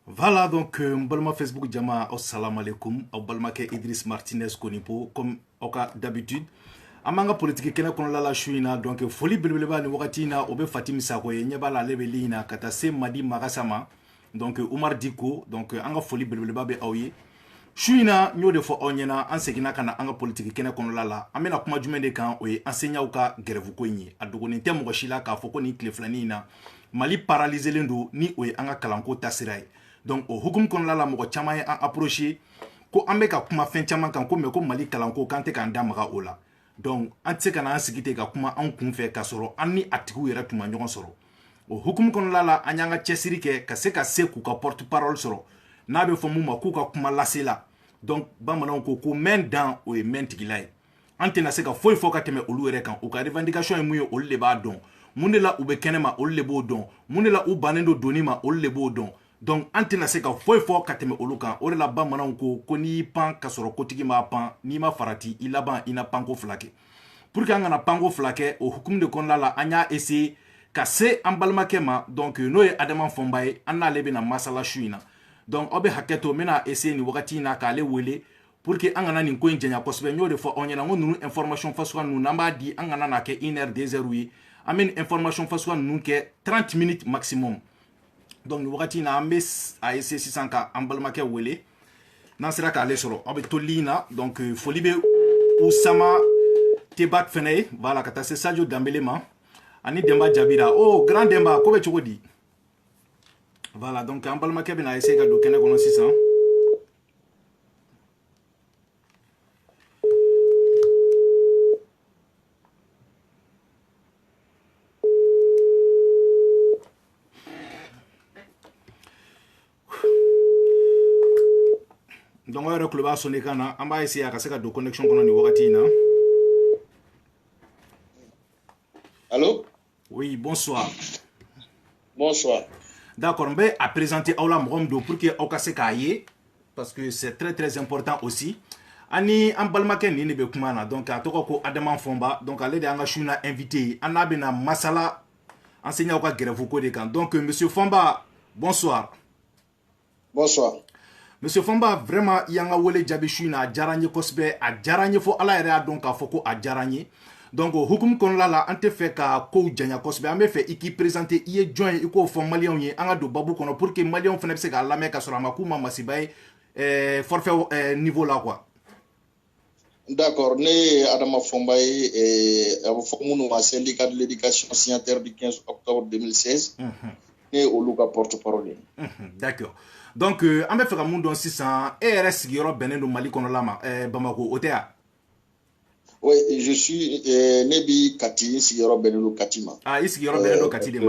Voilà donc Mbalma Facebook Jama assalamu alaikum Mbalma ke Idriss Martinez Konipo comme d'habitude amanga politique kena kono la shuina donc folie belebeleba ni wakati na obe Fatim Sako ye nyebala lebeli na kata se Madi Magasama donc Oumar Diko donc anga folie belebeleba be awye shuina nyo de fo onyena ansegina kana anga politique kena kono la amena kuma jumende kan oye enseignant ka grève ko nyi adogoni temo ko shila ka foko ni kleflani na Mali paralysé lendo ni oye anga kalanko tasirai donc au hukum kon la moko chama ye approché ko ambe ka kuma fen chama kan ko me ko Mali kalanko kante kan damaga ola donc antse kana ansigite ka kuma an kun fe ka soro anni atiku yera tuma nyogon soro au hukum kon la anyanga chesiri ke ka se ku ka porte parole soro na be fo muma ku ka kuma lasela donc bamanon ko men dans o men tigilay antena se ka foi fo ka teme olu yere kan o ka revendication e muyo olu le ba don munela ube kenema olu le bo don munela u banendo donima olu le bo don donc antena se ka foi fo ka teme olu kan o la bamanan ko ni pan ka soro kotigi ma pan ni ma farati ilaban ina panko flake pour que ngana panko flake o hukum de kon la anya essayer ka se ambalmake ma donc no ye adama fombaye anna lebe na masala shuina donc obe haketo mena essayer ni wakati na ka le wele pour que angana ni ko njenya kosbe nyo de fo onyana ngonu information faso nu namba di angana na ke 1 heure 2 heures oui amène information faso nu ke 30 minutes maximum donc ni wakati na ambe a essayer 600 ka ambalmake wele nan sera ka le soro obe tolina donc folibe Oussama Tebat fene voilà kata se Sadio Dambele ma ani Demba Jabira oh grand Demba ko be chogodi voilà donc ambalma ke bina essayer ka do kene kono 600 donc on va reclubba sonné kana on va essayer ka se ka do connexion kono ni wakati na. Allô? Oui, bonsoir. Bonsoir. D'accord, mais à présenter Aula Mromdo pour que Okase Kaye, parce que c'est très très important aussi. Ani ambalmaken ni be kumana donc atoko ko Adama Fomba donc allez de angashuna invité anabena masala enseignant ko grève ko de kan donc monsieur Fomba bonsoir. Bonsoir. Monsieur Fomba vraiment yanga wole jabishuna jaranye kosbe a jaranye fo ala ere donc afoko a jaranye donc hukum kon la ante fait ka ko janya kosbe ambe fait iki présenter iye join iko fo malien yi anga do babu kono pour que malien fene se ka la me ka sura makuma masibaye forfait niveau là quoi. D'accord, né Adama Fombaye et Fomounou syndicat de l'éducation signataire du 15 octobre 2016 né au Louga porte-parole. D'accord. Donc ambe fait ka mundo 600 RS giro benendo Mali kono lama Bamako Otea. Oui, je suis Nebi Kati, Sigero Benelo Katima. Ah, ici Sigero Benelo Kati de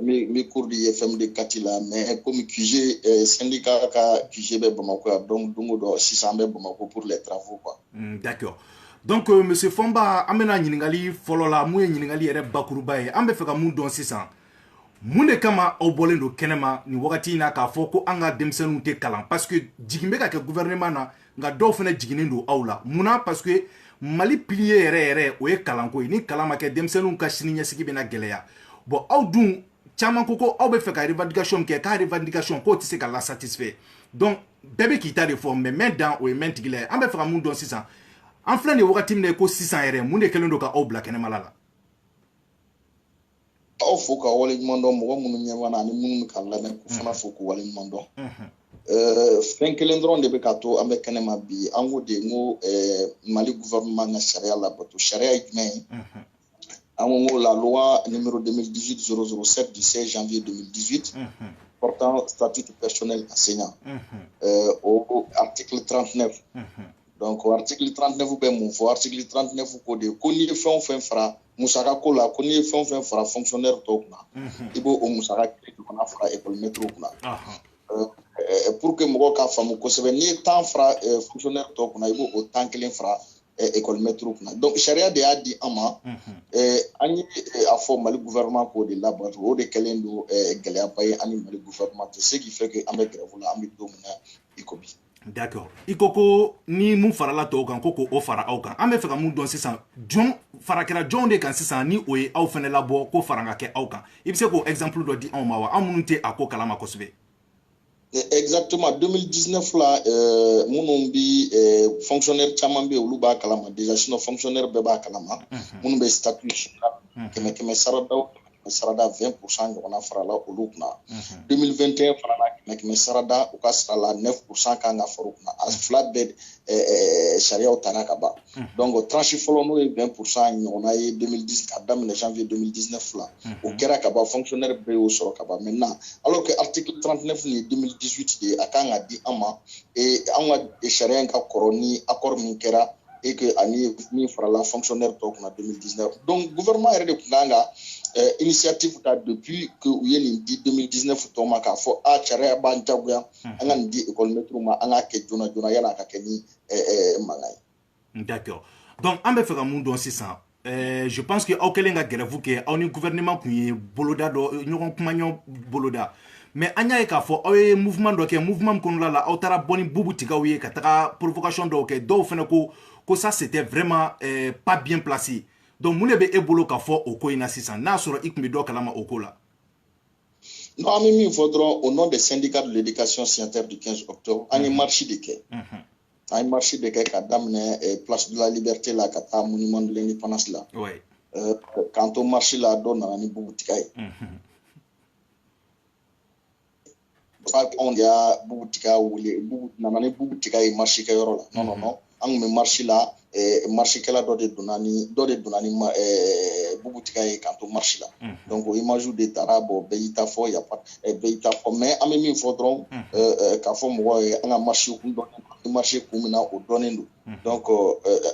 mes cours de FM de Kati là, mais comme QG, syndicat QG Bamako, donc do 600 Bamako pour les travaux quoi. D'accord. Donc monsieur Fomba amena nyingali folola muye nyingali ere bakurubaye ambe feka mundo 600. Munde kama au bolendo kenema ni wakati na ka foko anga demsenu te kalan parce que jigimbe ka ke gouvernement na nga do fene jiginendo awla muna parce que Mali plié ré o ye kalanko ni kalama ke demsenu ka sini nyasigi bena geleya bon aw dun chaman koko aw be fe ka revendication ke ka revendication ko ti se ka la satisfait donc bébé qui t'a de forme mais dans o men tigile am be fe ka mun don 600 en flan de wakati ne ko 600 ré munde kelendo ka aw black ne malala aw fo ka wale mando mo munu nyama ni munu kala ne ko fana fo ko wale mando fenkelen de be kato ambe kanema bi ango de ngo Mali gouvernement na sharia la bato sharia ijmai ango la loi numéro 2018-007 du 16 janvier 2018 portant statut du personnel enseignant au article 39 donc au article 39 be mon fo article 39 ko de ko ni fon fra musaka ko la ko ni fon fra fonctionnaire tokna ibo o musaka ko na fra école métro kuna pour que mo ka famu ko sebe ni temps fra fonctionnaire tokna ibo o temps kelen fra école métro kuna donc sharia de a di ama ani a fo Mali gouvernement ko de là-bas o de kelen do gelea pay ani Mali gouvernement ce qui fait que amé grève la amé do na ikobi. D'accord. Ikoko ni mun farala to kan koko o fara aw kan. An bɛ fɛ ka mun dɔn sisan jɔn farakɛra jɔnw de kan sisan ni o ye aw fɛnɛ labɔ ko fara ka kɛ aw kan. I bɛ se k'o exemple dɔ di anw ma wa? An minnu tɛ a ko kalama kosɛbɛ. Exactement. 2019 là, mon bi fonctionnaire caman be olu b'a kalama déjà sinon fonctionnaire bɛɛ b'a kalama minnu bɛ statut kɛmɛ kɛmɛ sarada 20% ɲɔgɔnna farala olu kunna 2021 fana na kɛmɛ kɛmɛ sarada u ka sara la 9% kan ka fara u kunna a fila bɛɛ sariyaw tara ka ban donc tranche fɔlɔ n'o ye 20% ɲɔgɔnna ye 2010 ka daminɛ janvier 2019 la o kɛra ka ban fonctionnaire bɛɛ y'o sɔrɔ ka ban maintenant alors que article 39 ni 2018 de a kan ka di an ma an ka sariya in ka kɔrɔ ni accord min kɛra et que ani min farala fonctionnaire tɔw kunna 2019 donc gouvernement yɛrɛ de kun kan ka initiative ta depuis que u ye nin di 2019 tɔ ma k'a fɔ sariya b'an jagoya an ka nin di école maître ma an k'a kɛ joona joona yan'a ka kɛ ni mankan ye. D'accord. Donc an bɛ fɛ ka mun dɔn sisan je pense que aw kɛlen ka grève kɛ aw ni gouvernement kun ye boloda dɔ ɲɔgɔn kumaɲɔ boloda mais an y'a ye k'a fɔ aw ye mouvement dɔ kɛ mouvement min kɔnɔna la aw taara bɔ ni bubu tigaw ye ka taga provocation dɔw kɛ dɔw fɛnɛ ko ça c'était vraiment pas bien placé. Donc mun de bɛ e bolo k'a fɔ o ko in na sisan n'a sɔrɔ i kun bɛ dɔ kalama o ko la. Non, an bɛ min fɔ dɔrɔn au nom des syndicats de l'éducation signataires du 15 octobre an ye marche de kɛ an ye marche de kɛ ka daminɛ place de la liberté la ka taa monument de l'indépendance la k'an to marche la dɔ nana ni bugutigɛ ye anw de y'a bugutigɛ wele nana ni bugutigɛ ye marche kɛyɔrɔ la non an kun bɛ marche la marchekɛla dɔ de donna ni bugutigɛ ye k'an to marche la donc o image de taara bɔ bɛɛ y'i ta fɔ bɛɛ y'i ta fɔ mais an bɛ min fɔ dɔrɔn k'a fɔ mɔgɔw ye an ka marche kun dɔnnen don marche kun min na o dɔnnen don donc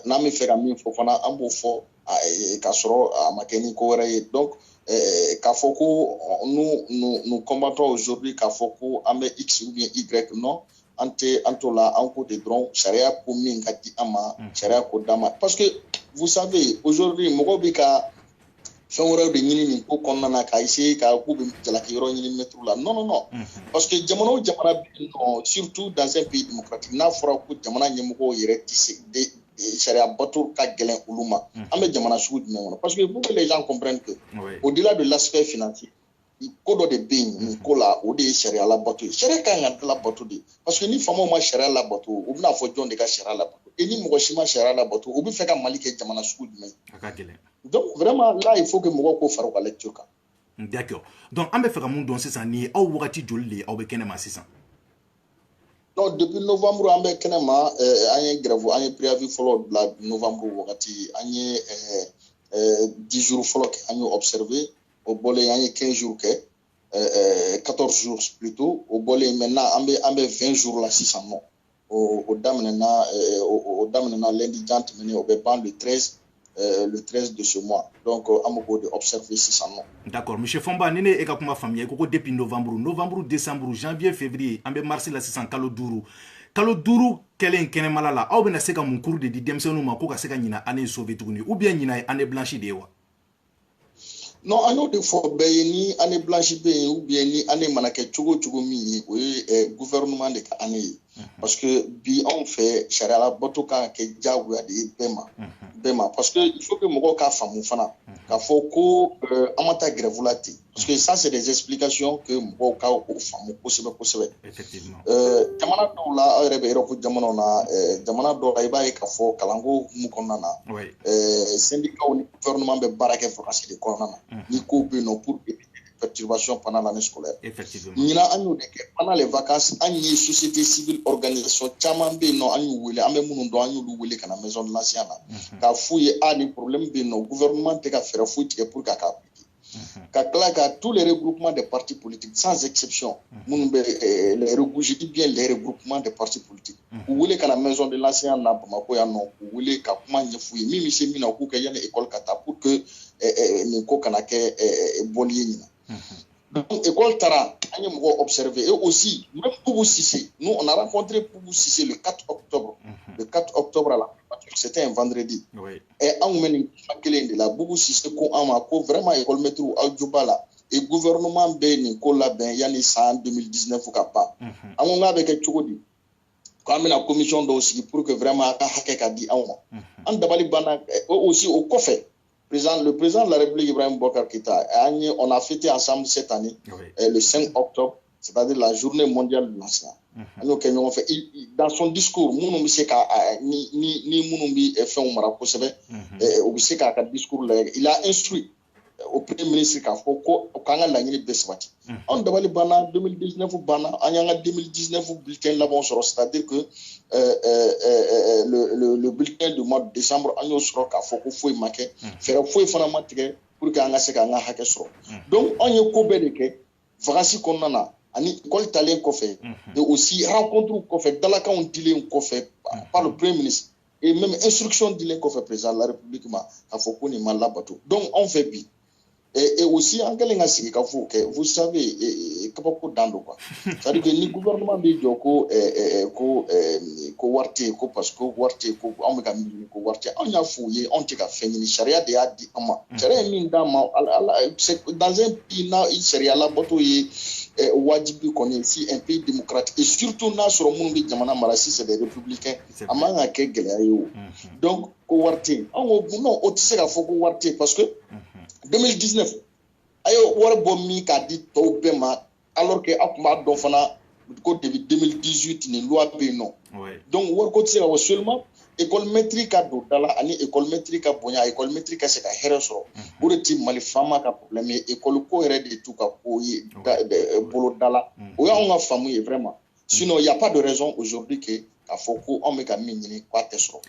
n'an bɛ fɛ ka min fɔ fana an b'o fɔ k'a sɔrɔ a ma kɛ ni ko wɛrɛ ye donc k'a fɔ ko nous combattons aujourd'hui k'a fɔ ko an bɛ x ou bien y non an t'o la an ko de dɔrɔn sariya ko min ka di an ma sariya ko d'an ma parce que vous savez aujourd'hui mɔgɔw bɛ ka fɛn wɛrɛw de ɲini nin ko kɔnɔna na k'a essayer k'a k'u bɛ jalaki yɔrɔ ɲini mɛtiriw la non parce que jamana o jamana bɛ yen nɔ surtout dans un pays démocratique n'a fɔra ko jamana ɲɛmɔgɔw yɛrɛ tɛ se sariya bato ka gɛlɛn olu ma an bɛ jamana sugu jumɛn kɔnɔ parce que pour que les gens comprennent que au-delà de l'aspect financier ko dɔ de bɛ yen nin ko la o de ye sariya labato ye sariya ka kan ka labato de parce que ni faamaw ma sariya labato u bɛna fɔ jɔn de ka sariya labato et ni mɔgɔ si ma sariya labato u bɛ fɛ ka Mali kɛ jamana sugu jumɛn ye donc vraiment là il faut que mɔgɔw k'o fara u ka lecture kan. D'accord. Donc an bɛ fɛ ka mun dɔn sisan nin ye aw wagati joli de aw bɛ kɛnɛma sisan. Donc depuis novembre an bɛ kɛnɛma an ye grève an ye préavis fɔlɔ bila novembre wagati an ye 10 jours fɔlɔ kɛ an ye observer o bɔlen an ye 15 jours kɛ 14 jours plutôt o bɔlen maintenant an bɛ 20 jours la sisan nɔ o daminɛna lundi jan tɛmɛnen o bɛ ban le 13 de ce mois donc an bɛ k'o de observer sisan nɔ. D'accord monsieur Fɔnba ni ne e ka kuma faamuya ko depuis novembre décembre janvier février an bɛ mars la sisan kalo 5 kɛlen kɛnɛmala la aw bɛna se ka mun cours de di denmisɛnninw ma ko ka se ka ɲina année sauver tuguni ou bien ɲina ye année blanche de ye wa. Non an y'o de fɔ bɛɛ ye ni année blanche bɛ yen ou bien ni année mana kɛ cogo cogo min ye o ye gouvernement de ka année ye parce que bi anw fɛ sariya labato kan ka kɛ diyagoya de ye bɛɛ ma parce que il faut que mɔgɔw k'a faamu fana k'a fɔ ko an ma taa grève la ten parce que ça c'est des explications que mɔgɔw ka o faamu kosɛbɛ jamana dɔw la aw yɛrɛ bɛ Europe jamanaw na jamana dɔw la i b'a ye k'a fɔ kalanko hukumu kɔnɔna na syndicats ni gouvernement bɛ baara kɛ vacances de kɔnɔna na ni ko bɛ yen nɔ pour éviter des perturbations pendant l'année scolaire ɲinan an y'o de kɛ pendant les vacances an ye société civile organisation caman bɛ yen nɔ an y'u wele an bɛ minnu dɔn an y'olu wele ka na maison de l'ancien na k'a f'u ye ni problème bɛ yen nɔ gouvernement tɛ ka fɛɛrɛ foyi tigɛ pour k'a appliquer ka tila ka tous les regroupements des partis politiques sans exception minnu bɛ je dis bien les regroupements des partis politiques u wele ka na maison de l'ancien na Bamako yan nɔ u wele ka kuma ɲɛf'u ye min bɛ se min na u k'u kɛ yanni école ka taa pour que nin ko kana kɛ bɔli ye ɲinan. Donc, école Tara, on a observé. Et aussi, même Poubou Sissé, nous, on a rencontré Poubou Sissé le 4 octobre. Le 4 octobre, à la c'était un vendredi. Et on a eu de la Poubou Sissé, vraiment, école maître ou Audjobala. Et gouvernement Ben, Nicolas Ben, Yannis en 2019 ou Kapa. On a avec un Tchogodi. Quand on a la commission aussi pour que vraiment, on a dit, on a aussi au coffre. Le président de la République, Ibrahim Boubacar Keïta, on a fêté ensemble cette année, le 5 octobre, c'est-à-dire la journée mondiale de l'enseignant. Dans son discours, ni discours, il a instruit au Premier ministre qu'a fait qu'en l'année Beswati. On devait le bana 2019 ou bana, en 2019 bulletin là-bas, c'est-à-dire que le bulletin du mois de décembre, on sera qu'a fait qu'il faut y marquer, faire faut y faire un matériel pour qu'on ait un hacker sur. Donc on y a coupé de que, voici qu'on en a. Ani école talent qu'on fait et aussi rencontre qu'on fait dans la on dit qu'on fait par le Premier ministre et même instruction dit qu'on fait président de la République à faut qu'on est mal là bateau. Donc on fait bien et aussi en quelque sorte vous savez comment dans le quoi ça veut dire que le gouvernement de Joko ko warte ko parce que warte ko on me gamine ko warte on a fouillé on t'a fait une charia de a dit ama charia min dama dans un pays là il charia là bateau wajibi connaît si un pays démocratique et surtout na sur mon bi jamana marasi c'est des républicains amanga ke gelayo donc ko warte on non o tise ka foko warte parce que 2019 ayo war bommi ka di to bema alors que akuma don fana ko depuis 2018 ni loi be non donc war ko tise seulement école métrique à Dala, ani école métrique à Bonya, école métrique à Seka Heresro. Pour le team Malifama ka problème, école ko de tout ka koyi bolo Dala. Oya on a famille vraiment. Sinon il y a pas de raison aujourd'hui que ka foko on me ka minini kwa tesro.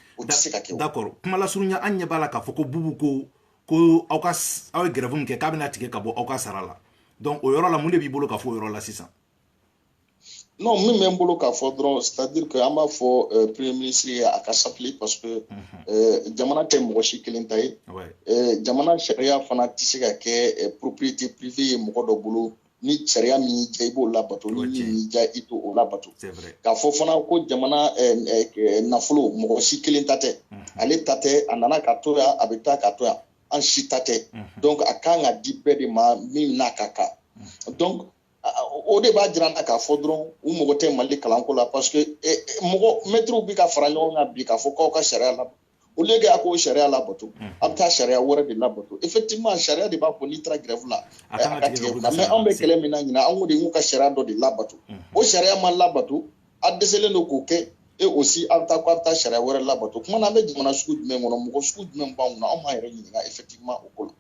D'accord. Kuma la surunya anya bala ka foko bubu ko aukas awe grevum ke kabina tike ka bo aukas sarala. Donc o yoro la munde bi bolo ka fo yoro la 600. Non, même bolo ka fodron, c'est-à-dire que amba fo premier ministre a ka s'appeler parce que jamana te mo shi kelentaye jamana sharia fana tise ka ke propriété privée mo do bolo ni sharia mi jaibo la bato ni ja ito o la bato ka fo fana ko jamana nafulo mo shi kelentate ale tate anana ka toya abeta ka toya an shitate donc akanga dibe de ma mi na kaka donc au débat diranta ka fodron ou mo gote mali kalanko la parce que mo metro bi ka faranyo nga bi ka foko ka sharia la o lege ako sharia la bato amta sharia wora de la bato effectivement sharia de ba ko ni tra grève la mais on be kele mina nyina on de ka sharia do de la bato o sharia man la bato adesele no ko ke et aussi amta ko amta sharia wora la bato kuma na be jimana skud men ngono mo skud men ba na on ma yere nyina effectivement o ko.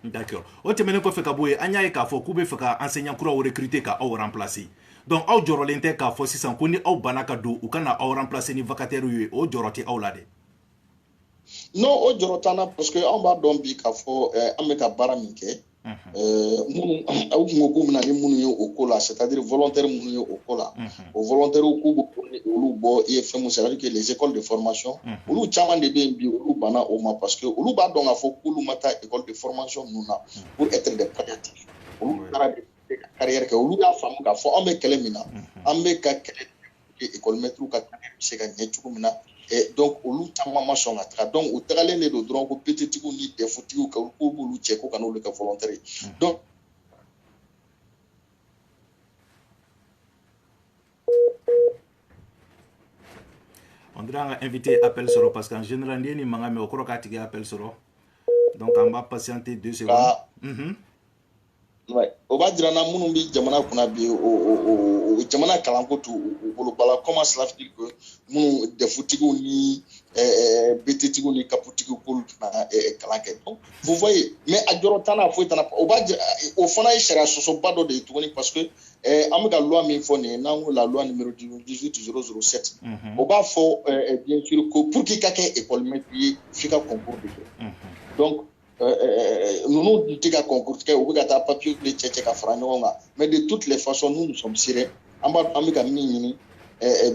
D'accord. O temene ko fe ka boye anya e ka fo ku be fe ka enseignant kura o recruter ka o remplacer. Donc aw jorolente ka fo sisan ko ni aw banaka do u kana aw remplacer ni vacataire yu o joroti aw la de. Non o jorotana parce que on va don bi ka fo ameka baraminke munu aw ngoku na ni munu yo okola c'est-à-dire volontaire munu yo okola o volontaire ku bo olu bo IFM c'est-à-dire que les écoles de formation olu chama de bi olu bana o ma parce que olu ba don afo kulu mata école de formation nuna pour être des palliatifs olu dara de carrière que olu ya famu ka fo on be kele mina on be ka kele école maître ka carrière se ka nyechu mina et donc olu chama ma son atra donc o tagale ne do dron ko petit ko ni des foutu ko olu cheko kana olu ka volontaire donc on dirait invité appel soro parce qu'en général ni manga me okoro ka tigi appel soro donc on va patienter 2 secondes. Ouais, o ba dira na munu bi jamana kuna bi o jamana kalanko tu bolo bala comment cela veut dire que munu de futigo ni betetigo ni kaputigo ko na kalanke donc vous voyez mais adjoro tana fo tana o ba o fana yi shara soso bado de tugoni parce que amga loi mi fo ni na la loi numéro 18007 o ba fo bien sûr que pour qu'il kake école métier fika concours de donc nous disons concours papier mais de toutes les façons nous sommes sérieux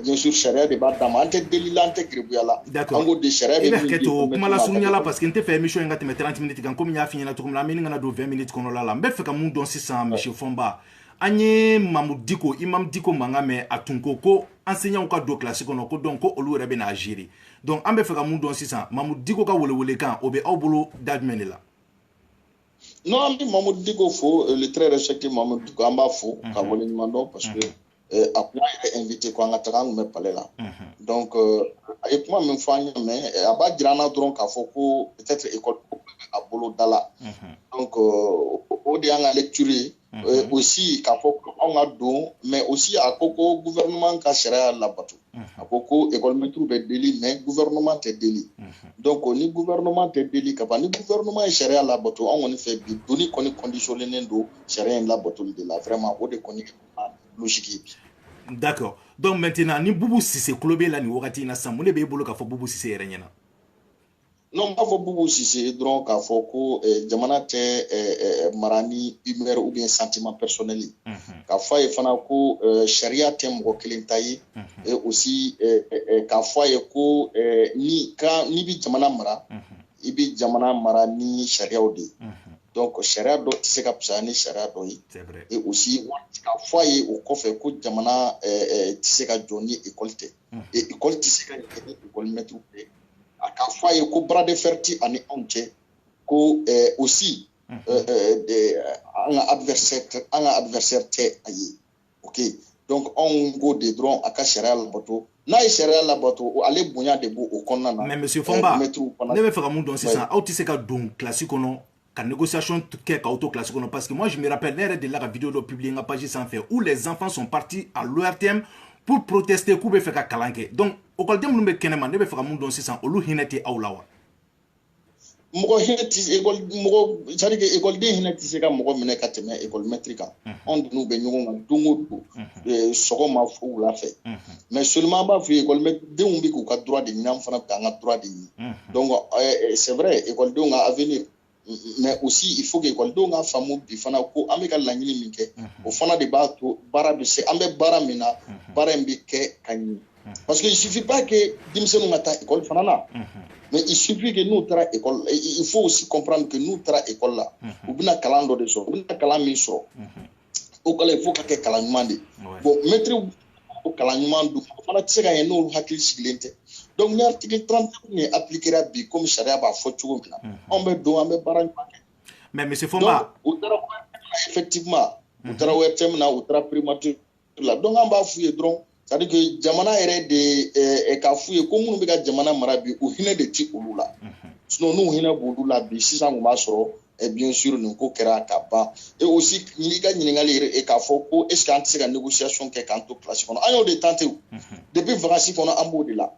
bien sûr charia de bas d'amante délilante gribuyala ango de charia de kuma la sunyala parce que n'te fait émission ngati 30 minutes kan comme ya finyana to kuma meni ngana do 20 minutes kono la mbe fe ka mun don 600 monsieur Fomba anye mamudiko imam diko mangame atunko ko enseignant ka do classe kono ko donc ko olu rebe na agir donc ambe fe ka mun don 600 mamudiko ka wole kan obe awbolo dadmene la. Non, Mamoud Digo faux, le très respecté Mamoud Digo amba faux, Kaboli Mando, parce que après il est invité quand on a me parler là. Donc, avec moi même famille, mais à bas Grana donc à Foko peut-être école à Bolo Dala. Donc, au dernier lecture aussi qu'à Foko on a don mais aussi à koko gouvernement ka charia la bato à koko école maître be délit mais gouvernement te délit donc ni gouvernement te délit ka ni gouvernement et charia la bato on fait bi doni koni conditionné do charia la bato de la vraiment o de koni logique. D'accord. Donc maintenant ni Boubou Cissé Klobé là ni wakati na sam ne be bolo ka fo Boubou Cissé yere nyana. Non, pas Boubou Cissé donc à foko jamana te marani humeur ou bien sentiment personnel. Ka fa e fana ko sharia te mo kelen tayi et aussi ka fa e ko ni bi jamana mara ibi jamana mara ni sharia odi. Donc sharia do se ka psani sharia do yi. Et aussi ka fa e o ko fe ko jamana se ka joni école te. Et école se ka école mettre à ka fa e ko bras de ferti ani onche ko aussi un adversaire te ayi. OK, donc on go de drone à ka sharia la bato na sharia la bato aller bonya de bo o konna na. Mais monsieur Fomba ne be fera mun don c'est ça auti se ka don classique non ka négociation ke ka auto classique non parce que moi je me rappelle l'air de la vidéo de publier na page sans faire où les enfants sont partis à l'ORTM pour protester ku be fe ka kalanke donc o kol dem lumbe kenema ne be fera mun don c'est ça olu hinati awlawa mogo hinati école mogo c'est que école de hinati se ka mogo mena ka teme école métrique on nous be nyogo dungo sogoma fu la fait mais seulement ba fu école met de on bi ko ka droit de nyam fana ka nga droit de donc c'est vrai école de on a avenir mais aussi il faut que école de on a famu bi fana ko ameka la nyini minke o fana de ba to bara bi se ambe bara mina bara mbi ke kanyi parce que il suffit pas que dimsenu ngata école fana na. Mais il suffit que nous tra école il faut aussi comprendre que nous tra école là ou bina kalando de so bina kalami so o kala il faut que kalanmande bon maître o kalanmande fana tsega yeno hakili sigilente donc l'article 30 est appliquera bi comme charia ba fo chugo mina on be do ambe baran mais monsieur Fomba effectivement o tra wetem na o tra primature là donc on va fouiller drone c'est-à-dire que jamana ere de ka fouiller comme nous be ka jamana marabi o hine de ti olula sinon nous hine bodula bi sisan ko ma soro et bien sûr nous ko kera ka ba et aussi ni ga nyingali e ka fo ko est-ce que anti ka négociation ke kanto classe kono ayo de tenter depuis vacances kono ambo de là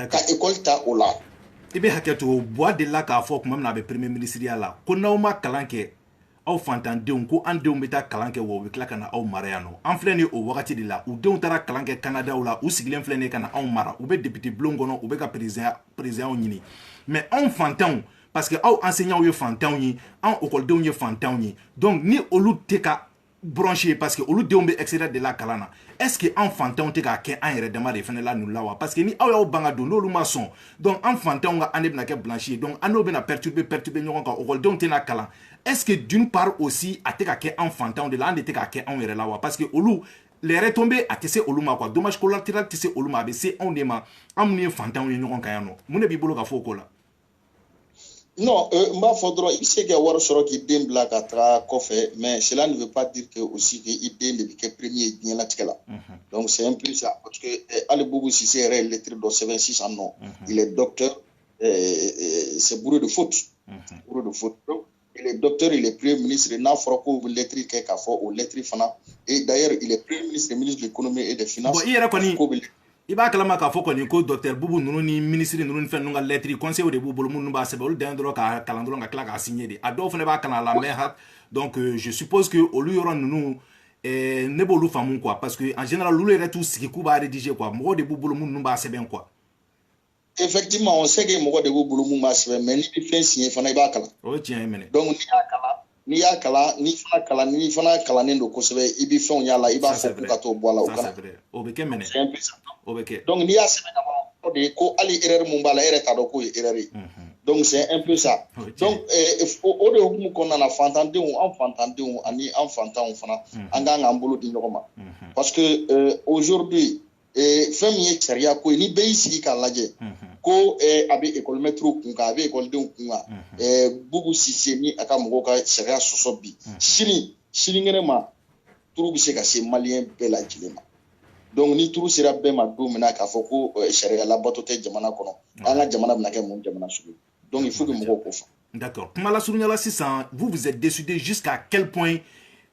ka école ta ola ibe haketo bois de la ka fo ko même na be premier ministre ya la ko na o ma kalanke aw fantandenw ko an denw bɛ taa kalan kɛ wa u bɛ tila ka na aw mara yan nɔ an filɛ ni o wagati de la u denw taara kalan kɛ Canadaw la u sigilen filɛ ni ka na anw mara u bɛ député bulon kɔnɔ u bɛ ka président ɲini mais anw fantanw parce que aw enseignants ye fantanw ye anw écoledenw ye fantanw ye donc ni olu tɛ ka branché parce que olu denw bɛ extérieur de la kalan na est ce que anw fantanw tɛ k'a kɛ an yɛrɛ dama de fana la ninnu la wa parce que ni aw y'aw ban ka don n'olu ma sɔn donc an fantanw ka année bɛna kɛ blanchi ye donc an n'o bɛna perturber ɲɔgɔn kan écoledenw tɛna kalan est-ce que d'une part aussi a te ka kɛ an fantanw de la an de tɛ k'a kɛ anw yɛrɛ la wa parce que olu les retombées a tɛ se olu ma quoi dommage collatéral tɛ se olu ma a bɛ se anw de ma an minnu ye fantanw ye ɲɔgɔn kan yan nɔ mun de b'i bolo ka fɔ o ko la. Non, m'a faudra il sait qu'il y a war soro qui dem black à tra kofé mais cela ne veut pas dire que aussi que idée le que premier bien la tkela. Donc c'est un peu ça parce que Ali Boubou Cissé est lettre de 76 ans non. Il est docteur c'est bourreau de faute. Bourreau de faute. Donc il est docteur, il est premier ministre n'a froko lettre qui ka fo au lettre fana et d'ailleurs il est premier ministre de l'économie et des finances. Bon, il b'a kalama k'a fɔ kɔni ko docteur Boubou ninnu ni ministre ninnu ni fɛn ninnu ka lettre conseil de b'u bolo minnu b'a sɛbɛn olu dan dɔrɔn ka kalan dɔrɔn ka tila k'a signer de a dɔw fana b'a kalan a la mais donc je suppose que olu yɔrɔ ninnu ne b'olu faamu quoi parce que en général olu yɛrɛ t'u sigi k'u b'a rédiger quoi mɔgɔw de b'u bolo minnu b'a sɛbɛn quoi. Effectivement on sait que mɔgɔ de b'u bolo minnu b'a sɛbɛn mais ni bɛ fɛn signer fana i b'a kalan. O ye tiɲɛ ye mɛnɛ. Donc n'i y'a kalan ni fana kalannen don kosɛbɛ i bɛ fɛnw y'a la i b'a fɔ k'u ka t'o bɔ a la o kana. O bɛ kɛ mɛnɛ. C'est un peu ça. Okay. Donc n'i y'a sɛbɛn ka ban o de ko hali erreur mun b'a la e yɛrɛ t'a dɔn k'o ye erreur ye. Donc c'est un peu ça. Donc o de hukumu kɔnɔna na fantandenw an fantandenw ani an fantanw fana an kan k'an bolo di ɲɔgɔn ma. Parce que aujourd'hui fɛn min ye sariya ko ye ni bɛɛ y'i sigi k'a lajɛ ko a bɛ école maîtres kun kan a bɛ écoledenw kun kan Boubou Cissé ni a ka mɔgɔw ka sariya sɔsɔ bi sinikɛnɛ ma turu bɛ se ka se maliyɛn bɛɛ lajɛlen ma. Donc ni turu sera bɛɛ ma don min na k'a fɔ ko sariya labato tɛ jamana kɔnɔ an ka jamana bɛna kɛ mun jamana sugu donc il faut que mɔgɔw k'o faamu. D'accord kuma la surunya la sisan vous êtes décidé jusqu'à quel point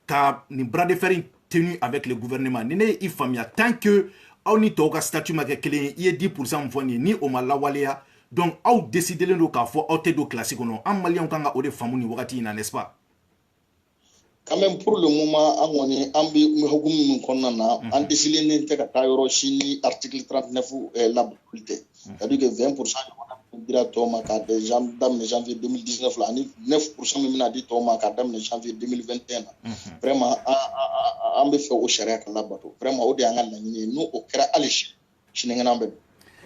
ka ni bras de fer tenu avec le gouvernement nene i famia tant que aw ni tɔw ka statut ma kɛ kelen ye i ye 10% min fɔ nin ye ni o ma lawaleya donc aw décidelen don k'a fɔ aw tɛ don classe kɔnɔ an maliyɛnw kan ka o de faamu nin wagati in na n'est-ce pas quand même pour le moment an kɔni an bɛ hukumu min kɔnɔna na an décidelen tɛ ka taa yɔrɔ si ni article 39 labatuli tɛ c'est-à-dire que 20% ɲɔgɔnna dira tɔw ma k'a daminɛ janvier 2019 la ani 9% min bɛna di tɔw ma k'a daminɛ janvier 2021 na vraiment an bɛ fɛ o sariya ka labato vraiment o de y'an ka laɲini ye n'o kɛra hali sinikɛnɛ bɛ don.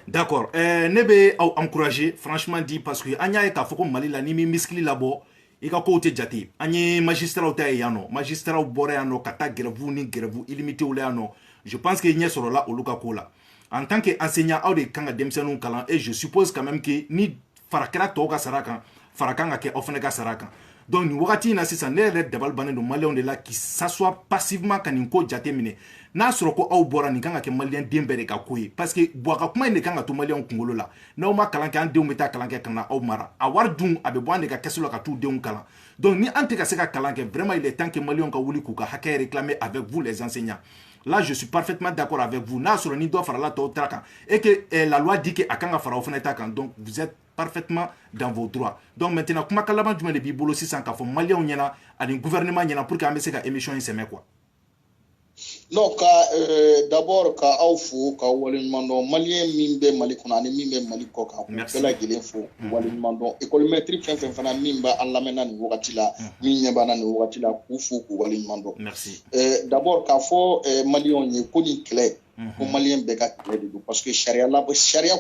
D'accord ne bɛ aw encourager franchement dit parce que an y'a ye k'a fɔ ko Mali la ni mi miskili labɔ i ka kow tɛ jate an ye magistraw ta ye yan nɔ magistraw bɔra yan nɔ ka taa grève ni grève illimité la yan nɔ je pense que ɲɛ sɔrɔla olu ka ko la en tant que enseignant aw de kan ka denmisɛnninw kalan et je suppose quand même que ni fara kɛra tɔw ka sara kan fara kan ka kɛ aw fana ka sara kan donc nin wagati in na sisan ne yɛrɛ dabali bannen don maliyɛnw de la qui s'assoit passivement ka nin ko jate minɛ n'a sɔrɔ ko aw bɔra nin kan ka kɛ maliyɛn den bɛɛ de ka ko ye parce que buwaka kuma in de kan ka to maliyɛnw kunkolo la n'aw ma kalan kɛ an denw bɛ taa kalan kɛ ka na aw mara a wari dun a bɛ bɔ an de ka kɛsu la ka t'u denw kalan donc ni an tɛ ka se ka kalan kɛ vraiment il est temps que maliyɛnw ka wuli k'u ka hakɛ réclamer avec vous les enseignants. Là, je suis parfaitement d'accord avec vous. N'a sɔrɔ ni dɔ farala tɔw ta kan et que la loi dit que a kan ka fara o fana ta kan donc vous êtes parfaitement dans vos droits. Donc maintenant kumakan laban jumɛn de b'i bolo sisan k'a fɔ maliyɛnw ɲɛna ani gouvernement ɲɛna pour que an bɛ se ka émission in sɛmɛ quoi. Non ka d'abord ka aw fo ka waleɲuman dɔn maliyɛn min bɛ Mali kɔnɔ ani min bɛ Mali kɔ kan bɛɛ lajɛlen fo waleɲuman dɔn école maître fɛn fɛn fana min bɛ an lamɛnna nin wagati la min ɲɛ b'an na nin wagati la k'u fo k'u waleɲuman dɔn. Merci. D'abord k'a fɔ maliyɛnw ye ko nin kɛlɛ ko maliyɛn bɛɛ ka kɛlɛ de don parce que sariya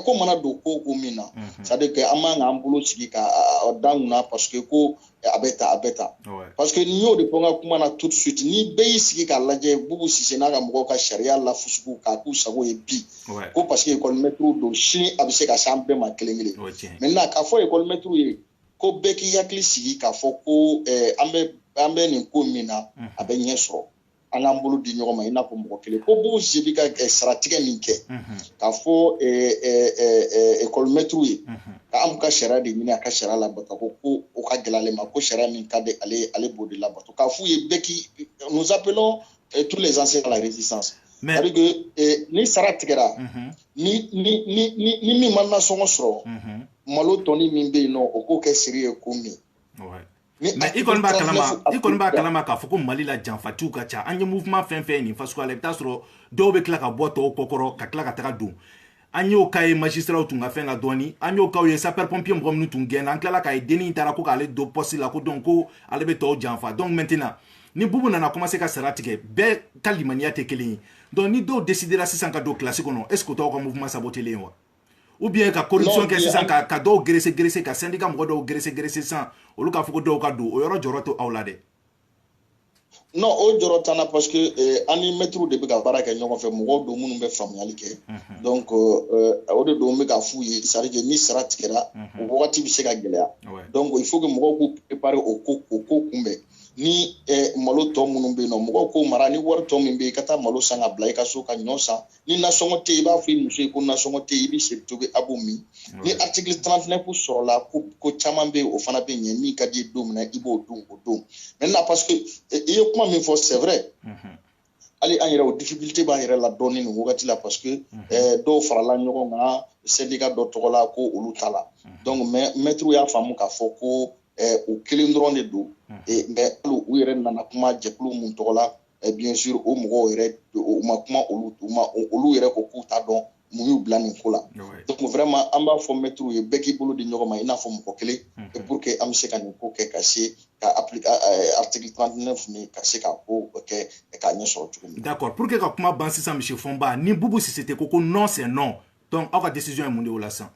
ko mana don ko min na c'est à dire que an man k'an bolo sigi ka da kunna parce que ko a bɛ ta parce que n'i y'o de fɔ n ka kuma na tout de suite ni bɛɛ y'i sigi k'a lajɛ Bubu Sise n'a ka mɔgɔw ka sariya lafusuku k'a k'u sago ye bi ko parce que école maître don sini a bɛ se ka se an bɛɛ ma kelen kelen maintenant k'a fɔ école maître ye ko bɛɛ k'i hakili sigi k'a fɔ ko an bɛ nin ko min na a bɛ ɲɛ sɔrɔ an k'an bolo di ɲɔgɔn ma i n'a fɔ mɔgɔ kelen ko Bubu Sise bɛ ka saratigɛ min kɛ k'a fɔ école maître ye k'an ka sariya de ɲini a ka sariya labato ko o ka gɛlɛn ale ma ko sariya min ka di ale b'o de labato k'a f'u ye bɛɛ k'i nous appelons tous les enseignants à la résistance c'est-à-dire que ni sara tigɛra ni min ma nasɔngɔ sɔrɔ malo tɔni min bɛ yen nɔ o k'o kɛ siri ye ko min. Mais i kɔni b'a kalama k'a fɔ ko Mali la janfatiw ka ca an ye mouvement fɛn fɛn nin fasugu la i bɛ taa sɔrɔ dɔw bɛ tila ka bɔ tɔw kɔkɔrɔ ka tila ka taga don an y'o ka ye magistraw tun ka fɛn la dɔɔni an y'o kaw ye sapeur pompier mɔgɔ minnu tun gɛnna an tilala k'a ye dennin taara ko k'ale don poste la ko donc ko ale bɛ tɔw janfa donc maintenant ni Bubu nana commencer ka sara tigɛ bɛɛ ka limaniya tɛ kelen ye donc ni dɔw décidera sisan ka don classe kɔnɔ est ce que tɔw ka mouvement sabotelen wa ou bien ka corruption kɛ sisan ka dɔw gerese ka syndicat mɔgɔ dɔw gerese sisan olu k'a fɔ ko dɔw ka don o yɔrɔ jɔyɔrɔ to aw la dɛ. Non o jɔyɔrɔ t'an na parce que an ni maître de bɛ ka baara kɛ ɲɔgɔn fɛ mɔgɔw don minnu bɛ faamuyali kɛ donc o de don n bɛ ka f'u ye c'est à dire que ni sara tigɛra o wagati bɛ se ka gɛlɛya donc il faut que mɔgɔw k'u préparer o ko kunbɛn ni malo tɔ minnu bɛ yen nɔ mɔgɔw k'o mara ni wari tɔ min bɛ yen i ka taa malo san ka bila i ka so ka ɲɔ san ni nasɔngɔ tɛ yen i b'a fɔ i muso ye ko nasɔngɔ tɛ yen i bɛ se tobi a b'o min ni article 39 sɔrɔla ko caman bɛ yen o fana bɛ ɲɛ min ka di ye don min na i b'o dun o don maintenant parce que i ye kuma min fɔ c'est vrai hali an yɛrɛ o difficulté b'an yɛrɛ la dɔɔni nin wagati la parce que dɔw farala ɲɔgɔn kan syndicat dɔ tɔgɔ la ko olu ta la donc maître y'a faamu k'a fɔ ko o kelen dɔrɔn de don mais hali u yɛrɛ nana kuma jɛkulu mun tɔgɔ la bien sûr o mɔgɔw yɛrɛ u ma kuma olu yɛrɛ ko k'u t'a dɔn mun y'u bila nin ko la donc vraiment an b'a fɔ maître ye bɛɛ k'i bolo di ɲɔgɔn ma i n'a fɔ mɔgɔ kelen pour que an bɛ se ka nin ko kɛ ka se ka appliquer article 39 ni ka se ka ko kɛ k'a ɲɛ sɔrɔ cogo min. D'accord pour que ka kuma ban sisan monsieur Fɔnba ni Bubu Sise tɛ ko non c'est non donc aw ka décision ye mun de o la sisan.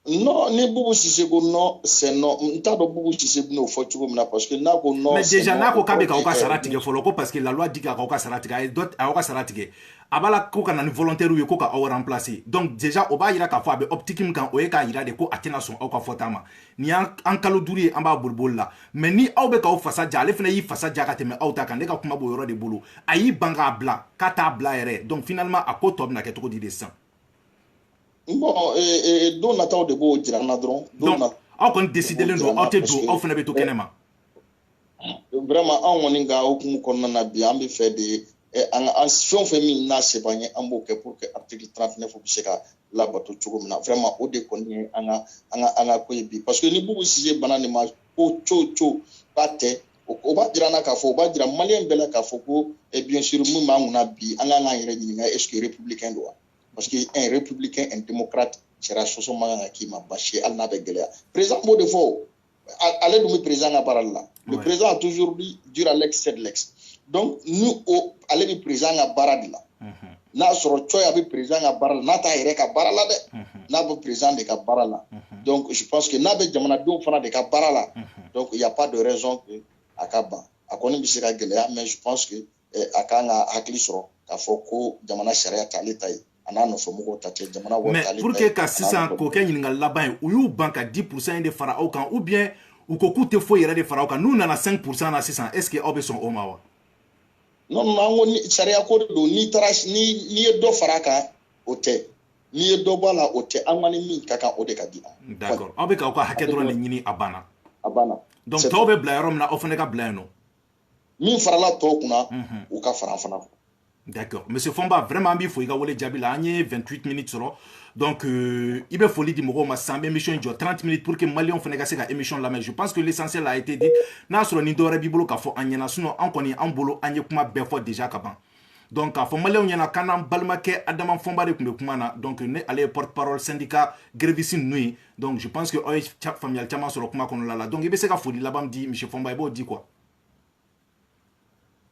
Non, ni Bubu Sise ko non, c'est non. N t'a dɔn Bubu Sise bɛn'o fɔ cogo min na parce que n'a ko non. Mais déjà n'a ko k'a bɛ k'aw ka sara tigɛ fɔlɔ ko parce que la loi dit k'aw ka sara tigɛ a ye aw ka sara tigɛ a b'a la ko ka na ni volontaire ye ko k'aw remplacer donc déjà o b'a yira k'a fɔ a bɛ optique min kan o ye k'a yira de ko a tɛna sɔn aw ka fɔta ma nin y'an kalo 5 ye an b'a boliboli la mais ni aw bɛ k'aw fasa ja ale fana y'i fasa ja ka tɛmɛ aw ta kan ne ka kuma b'o yɔrɔ de bolo a y'i ban k'a bila k'a t'a bila yɛrɛ donc finalement a ko tɔ bɛna kɛ cogo di de sisan. Bon don nataw de b'o jira n na dɔrɔn. Donc aw kɔni décidelen don aw tɛ don aw fana bɛ to kɛnɛ ma. vraiment an kɔni ka hukumu kɔnɔna na bi an bɛ fɛ de an fɛn o fɛn min n'a se b'an ye an b'o kɛ pour que article 39 bɛ se ka labato cogo min na vraiment o de kɔni ye an ka ko ye bi parce que ni Boubou Cissé bana nin ma ko co k'a tɛ o b'a jira na k'a fɔ o b'a jira maliyɛn bɛɛ la k'a fɔ ko bien sûr min b'an kunna bi an kan k'an yɛrɛ ɲininka est ce que républicain don wa parce que un républicain un démocrate sariya sɔsɔ man kan ka k'i ma basi ye hali n'a bɛ gɛlɛya président b'o de fɔ ale dun bɛ président ka baara la le président a toujours dit dur à l'ex c'est de l'ex donc ni ale bɛ président ka baara de la n'a sɔrɔ Choy a bɛ président ka baara la n'a t'a yɛrɛ ka baara la dɛ n'a bɛ président de ka baara la donc je pense que n'a bɛ jamanadenw fana de ka baara la donc il y a pas de raison que a ka ban a kɔni bɛ se ka gɛlɛya mais je pense que a kan ka hakili sɔrɔ k'a fɔ ko jamana sariya t'ale ta ye a n'a nɔfɛ mɔgɔw ta cɛ jamana wari t'ale ta ye. mais pour que ka sisan k'o kɛ ɲininkali laban ye u y'u ban ka 10% de fara aw kan ou bien u ko k'u tɛ foyi yɛrɛ de fara aw kan n'u nana 5% na sisan est ce que aw bɛ sɔn o ma wa. non an ko ni sariya ko de don n'i taara n'i ye dɔ fara a kan o tɛ n'i ye dɔ bɔ a la o tɛ an kɔni min ka kan o de ka di an. d'accord aw bɛ k'aw ka hakɛ dɔrɔn de ɲini a banna. a banna. donc tɔw bɛ bila yɔrɔ min na aw fana ka bila yen nɔ. min farala tɔw kunna u ka fara an fana kun. d'accord monsieur Fomba vraiment an b'i fo i ka wele jaabi la an ye 28 minutes sɔrɔ donc i bɛ foli di mɔgɔw ma sisan an bɛ émission in jɔ 30 minutes pour que maliyɛnw fana ka se ka émission lamɛn je pense que l'essentiel a été dit n'a sɔrɔ ni dɔwɛrɛ b'i bolo k'a fɔ an ɲɛna sinon an kɔni an bolo an ye kuma bɛɛ fɔ déjà ka ban donc k'a fɔ maliyɛnw ɲɛna k'an n'an balimakɛ Adama Fomba de tun bɛ kuma na donc ne ale ye porte parole syndicat gréviste ninnu ye donc je pense que aw ye faamuyali caman sɔrɔ kuma kɔnɔna la donc i bɛ se ka foli laban di monsieur Fomba i b'o di quoi.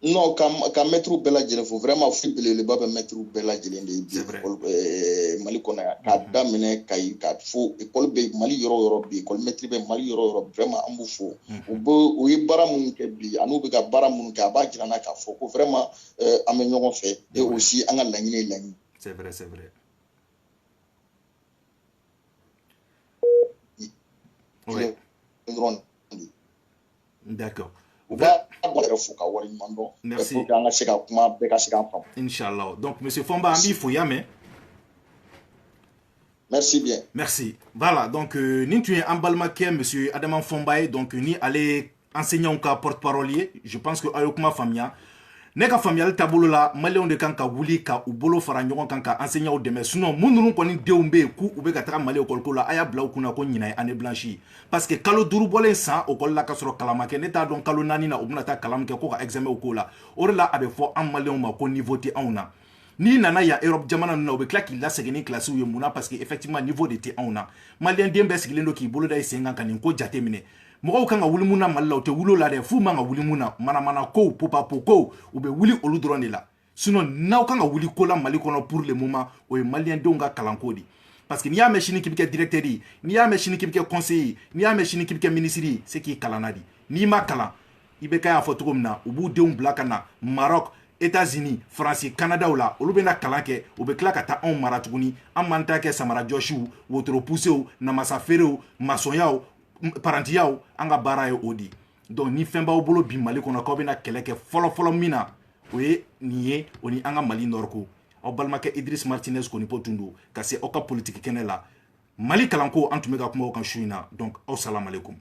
non ka mɛtiriw bɛɛ lajɛlen fo vraiment foli belebeleba bɛ mɛtiriw bɛɛ lajɛlen de ye Mali kɔnɔ yan k'a daminɛ Kayi k'a fo école bɛ Mali yɔrɔ o yɔrɔ bi école mɛtiri bɛ Mali yɔrɔ o yɔrɔ vraiment an b'u fo u ye baara minnu kɛ bi an'u bɛ ka baara minnu kɛ a b'a jira an na k'a fɔ ko vraiment an bɛ ɲɔgɔn fɛ et aussi an ka laɲini ye laɲini. c'est vrai c'est vrai. oui. d'accord. Merci. Inch'Allah. Donc, monsieur Fomba, il faut y aller. Merci bien. Merci. Voilà, donc, nous tu es en balmaquet, monsieur Adama Fomba, donc, nous allons enseigner un cas porte-parolier. Je pense que Ayokuma Famia. Neka familial tabolo la malien de kanka wuli ka u bolo fara ɲɔgɔn kan ka enseignant dɛmɛ sinon mununu kɔni denw bɛ yen k'u bɛ ka taga Mali école ko la a y'a bila u kunna ko ɲina ye année blanche parce que kalo 5 bɔlen san école la ka sɔrɔ kalan ma kɛ ne t'a dɔn kalo 4 na u bɛna taa kalan min kɛ ko ka examen ko la o de la a bɛ fɔ an malien ma ko niveau tɛ anw na n'i nana yan Europe jamana ninnu na u bɛ tila k'i lasegin ni classe ye mun na parce que effectivement niveau de tɛ anw na malien den bɛɛ sigilen don k'i bolo da i sen kan ka nin ko jate minɛ mɔgɔw kan ka wuli mun na Mali la u tɛ wuli la dɛ f'u man ka wuli mun na manamana kow popapo kow u bɛ wuli olu dɔrɔn de la sinon n'aw kan ka wuli ko la Mali kɔnɔ pour le moment o ye malien denw ka kalanko de parce que n'i y'a mɛn sini k'i bɛ kɛ directeur ye n'i y'a mɛn sini k'i bɛ kɛ conseiller ye n'i y'a mɛn sini k'i bɛ kɛ ministre ye c'est k'i kalanna de n'i ma kalan i bɛ kɛ y'a fɔ cogo min na u b'u denw bila ka na Maroc États-Unis France Canada la olu bɛna kalan kɛ u bɛ tila ka taa anw mara tuguni an m'an ta kɛ samara jɔsiw wotoro pusew namasa feerew masɔnyaw parantiyaw an ka baara ye o di donc ni fɛn b'aw bolo bi Mali kɔnɔ k'aw bɛna kɛlɛ kɛ fɔlɔ min na o ye nin ye o ni an ka Mali nord ko aw balimakɛ Idriss Martinez Konipo tun don ka se aw ka politique kɛnɛ la Mali kalanko an tun bɛ ka kuma o kan su in na donc aw salam alaikum.